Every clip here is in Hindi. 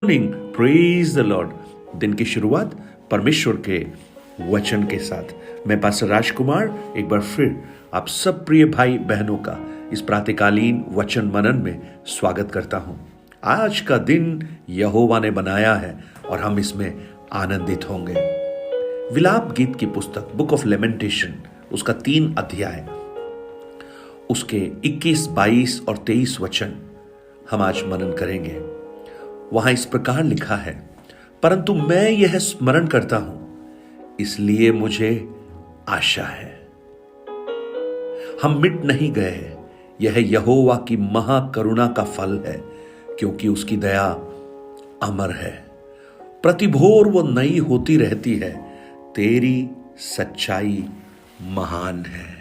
Morning, praise the Lord. दिन की शुरुआत परमेश्वर के वचन के साथ। मैं पास्टर राजकुमार एक बार फिर आप सब प्रिय भाई बहनों का इस प्रातःकालीन वचन मनन में स्वागत करता हूं। आज का दिन यहोवा ने बनाया है और हम इसमें आनंदित होंगे। विलाप गीत की पुस्तक बुक ऑफ लेमेंटेशन, उसका 3 अध्याय, उसके 21, 22 और 23 वचन हम आज मनन करेंगे। वहां इस प्रकार लिखा है, परंतु मैं यह स्मरण करता हूं, इसलिए मुझे आशा है। हम मिट नहीं गए, यह यहोवा की महाकरुणा का फल है, क्योंकि उसकी दया अमर है। प्रतिभोर वो नई होती रहती है, तेरी सच्चाई महान है।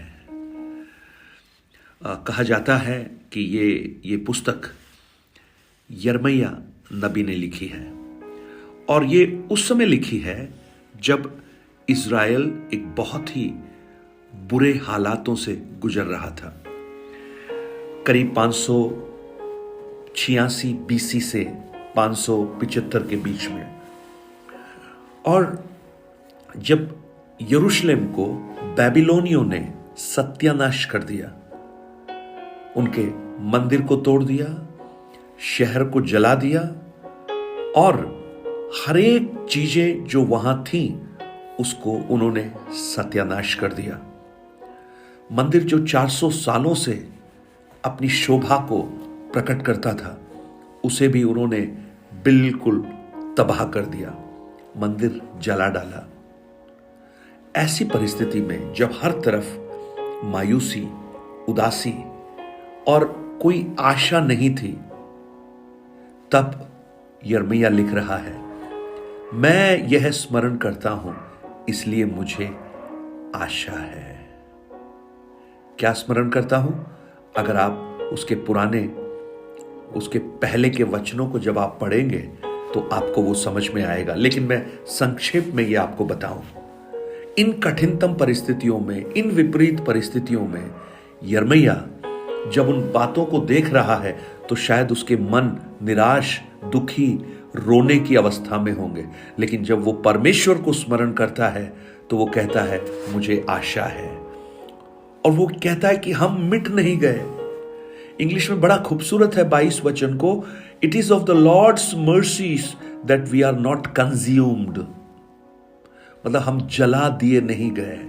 कहा जाता है कि ये पुस्तक यिर्मयाह नबी ने लिखी है और ये उस समय लिखी है जब इज़राइल एक बहुत ही बुरे हालातों से गुजर रहा था। करीब 586 बीसी से 575 के बीच में। और जब यरूशलेम को बेबीलोनियों ने सत्यानाश कर दिया, उनके मंदिर को तोड़ दिया, शहर को जला दिया और हर एक चीजें जो वहां थी उसको उन्होंने सत्यानाश कर दिया। मंदिर जो 400 सालों से अपनी शोभा को प्रकट करता था, उसे भी उन्होंने बिल्कुल तबाह कर दिया, मंदिर जला डाला। ऐसी परिस्थिति में जब हर तरफ मायूसी, उदासी और कोई आशा नहीं थी, तब यिर्मयाह लिख रहा है, मैं यह स्मरण करता हूं, इसलिए मुझे आशा है। क्या स्मरण करता हूं? अगर आप उसके पहले के वचनों को जब आप पढ़ेंगे तो आपको वो समझ में आएगा, लेकिन मैं संक्षेप में ये आपको बताऊं। इन कठिनतम परिस्थितियों में, इन विपरीत परिस्थितियों में यिर्मयाह जब उन बातों को देख रहा है तो शायद उसके मन निराश, दुखी, रोने की अवस्था में होंगे, लेकिन जब वो परमेश्वर को स्मरण करता है तो वो कहता है, मुझे आशा है। और वो कहता है कि हम मिट नहीं गए। इंग्लिश में बड़ा खूबसूरत है 22 वचन को, it is of the Lord's mercies that we are not consumed. मतलब हम जला दिए नहीं गए।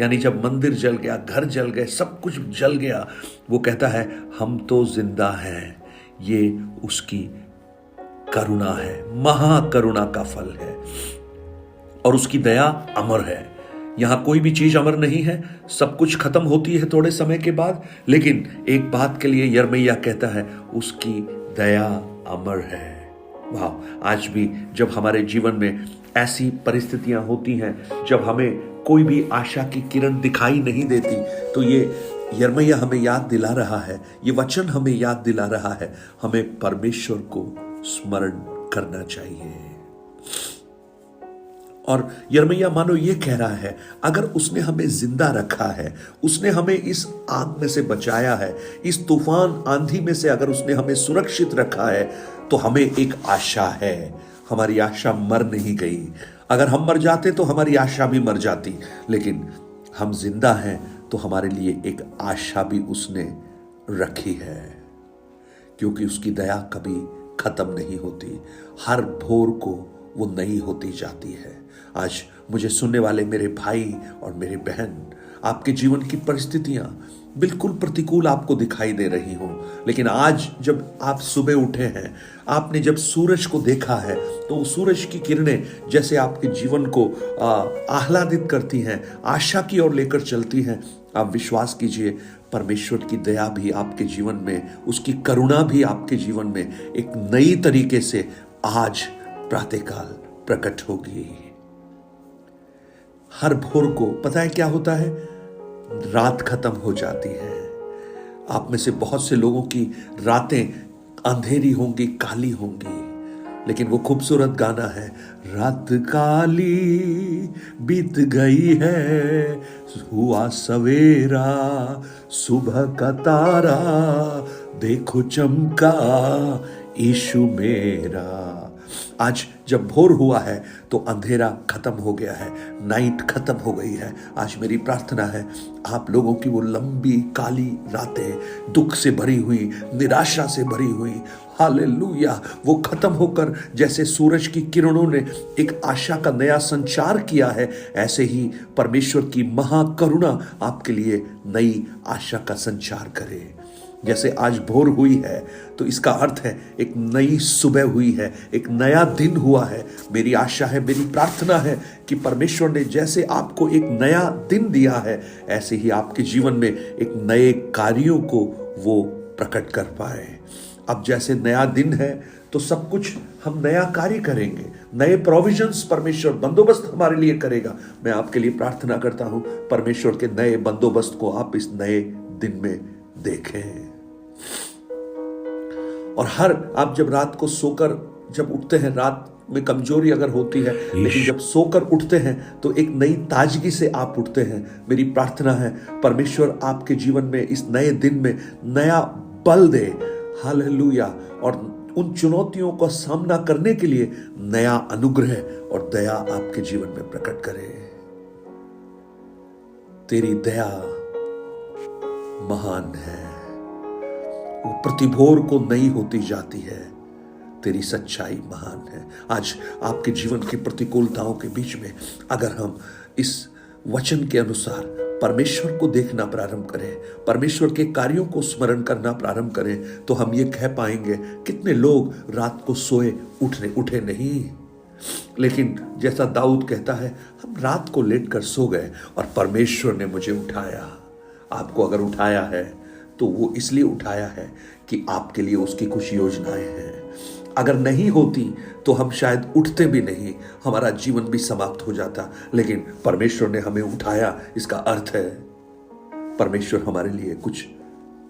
यानी जब मंदिर जल गया, घर जल गए, सब कुछ जल गया, वो कहता है हम तो जिंदा हैं। ये उसकी करुणा है, महाकरुणा का फल है और उसकी दया अमर है। यहां कोई भी चीज अमर नहीं है, सब कुछ खत्म होती है थोड़े समय के बाद, लेकिन एक बात के लिए यिर्मयाह कहता है, उसकी दया अमर है। वाह! आज भी जब हमारे जीवन में ऐसी परिस्थितियां होती हैं, जब हमें कोई भी आशा की किरण दिखाई नहीं देती, तो ये यिर्मयाह हमें याद दिला रहा है, ये वचन हमें याद दिला रहा है, हमें परमेश्वर को स्मरण करना चाहिए। और यिर्मयाह मानो ये कह रहा है, अगर उसने हमें जिंदा रखा है, उसने हमें इस आग में से बचाया है, इस तूफान आंधी में से अगर उसने हमें सुरक्षित रखा है, तो हमें एक आशा है। हमारी आशा मर नहीं गई। अगर हम मर जाते तो हमारी आशा भी मर जाती, लेकिन हम जिंदा हैं तो हमारे लिए एक आशा भी उसने रखी है, क्योंकि उसकी दया कभी खत्म नहीं होती। हर भोर को वो नई होती जाती है। आज मुझे सुनने वाले मेरे भाई और मेरे बहन, आपके जीवन की परिस्थितियां बिल्कुल प्रतिकूल आपको दिखाई दे रही हो, लेकिन आज जब आप सुबह उठे हैं, आपने जब सूरज को देखा है, तो सूरज की किरणें जैसे आपके जीवन को आह्लादित करती हैं, आशा की ओर लेकर चलती हैं। आप विश्वास कीजिए, परमेश्वर की दया भी आपके जीवन में, उसकी करुणा भी आपके जीवन में एक नई तरीके से आज प्रातःकाल प्रकट होगी। हर भोर को पता है क्या होता है? रात खत्म हो जाती है। आप में से बहुत से लोगों की रातें अंधेरी होंगी, काली होंगी, लेकिन वो खूबसूरत गाना है, रात काली बीत गई है, हुआ सवेरा, सुबह का तारा देखो चमका, यीशु मेरा। आज जब भोर हुआ है तो अंधेरा खत्म हो गया है, नाइट खत्म हो गई है। आज मेरी प्रार्थना है आप लोगों की वो लंबी काली रातें, दुख से भरी हुई, निराशा से भरी हुई, हालेलुया, वो खत्म होकर जैसे सूरज की किरणों ने एक आशा का नया संचार किया है, ऐसे ही परमेश्वर की महाकरुणा आपके लिए नई आशा का संचार करे। जैसे आज भोर हुई है तो इसका अर्थ है एक नई सुबह हुई है, एक नया दिन हुआ है। मेरी आशा है, मेरी प्रार्थना है कि परमेश्वर ने जैसे आपको एक नया दिन दिया है, ऐसे ही आपके जीवन में एक नए कार्यों को वो प्रकट कर पाए। अब जैसे नया दिन है तो सब कुछ हम नया कार्य करेंगे, नए प्रोविजंस परमेश्वर बंदोबस्त हमारे लिए करेगा। मैं आपके लिए प्रार्थना करता हूं परमेश्वर के नए बंदोबस्त को आप इस नए दिन में देखें। और आप जब रात को सोकर जब उठते हैं, रात में कमजोरी अगर होती है, लेकिन जब सोकर उठते हैं तो एक नई ताजगी से आप उठते हैं। मेरी प्रार्थना है परमेश्वर आपके जीवन में इस नए दिन में नया बल दे, हालेलुया, और उन चुनौतियों का सामना करने के लिए नया अनुग्रह और दया आपके जीवन में प्रकट करे। तेरी दया महान है, वो प्रतिभोर को नई होती जाती है। तेरी सच्चाई महान है। आज आपके जीवन की प्रतिकूलताओं के बीच में अगर हम इस वचन के अनुसार परमेश्वर को देखना प्रारंभ करें, परमेश्वर के कार्यों को स्मरण करना प्रारंभ करें, तो हम ये कह पाएंगे कितने लोग रात को सोए उठे नहीं, लेकिन जैसा दाऊद कहता है, हम रात को लेटकर सो गए और परमेश्वर ने मुझे उठाया। आपको अगर उठाया है तो वो इसलिए उठाया है कि आपके लिए उसकी कुछ योजनाएं हैं। अगर नहीं होती तो हम शायद उठते भी नहीं, हमारा जीवन भी समाप्त हो जाता, लेकिन परमेश्वर ने हमें उठाया। इसका अर्थ है परमेश्वर हमारे लिए कुछ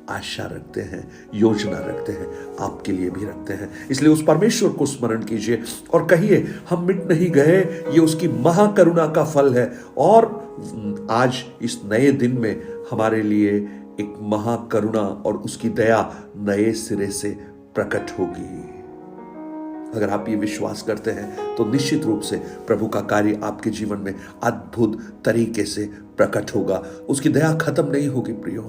आशा रखते हैं, योजना रखते हैं, आपके लिए भी रखते हैं। इसलिए उस परमेश्वर को स्मरण कीजिए और कहिए हम मिट नहीं गए, ये उसकी महाकरुणा का फल है। और आज इस नए दिन में हमारे लिए एक महाकरुणा और उसकी दया नए सिरे से प्रकट होगी। अगर आप ये विश्वास करते हैं तो निश्चित रूप से प्रभु का कार्य आपके जीवन में अद्भुत तरीके से प्रकट होगा। उसकी दया खत्म नहीं होगी प्रियो,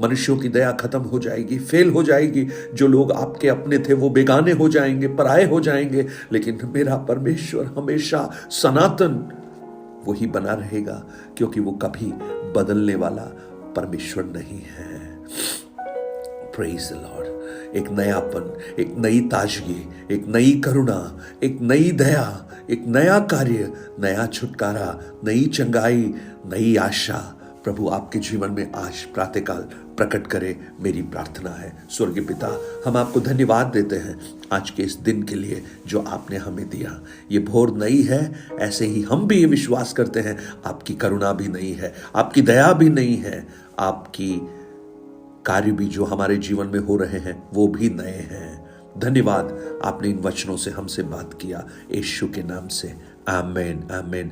मनुष्यों की दया खत्म हो जाएगी, फेल हो जाएगी। जो लोग आपके अपने थे वो बेगाने हो जाएंगे, पराये हो जाएंगे, लेकिन मेरा परमेश्वर हमेशा सनातन वही बना रहेगा, क्योंकि वो कभी बदलने वाला परमेश्वर नहीं है। Praise the Lord. एक नयापन, एक नई ताजगी, एक नई करुणा, एक नई दया, एक नया कार्य, नया छुटकारा, नई चंगाई, नई आशा प्रभु आपके जीवन में आज प्रातःकाल प्रकट करे, मेरी प्रार्थना है। स्वर्गीय पिता, हम आपको धन्यवाद देते हैं आज के इस दिन के लिए जो आपने हमें दिया। ये भोर नई है, ऐसे ही हम भी ये विश्वास करते हैं आपकी करुणा भी नई है, आपकी दया भी नई है, आपकी कार्य भी जो हमारे जीवन में हो रहे हैं वो भी नए हैं। धन्यवाद, आपने इन वचनों से हमसे बात किया, यीशु के नाम से, आमीन आमीन।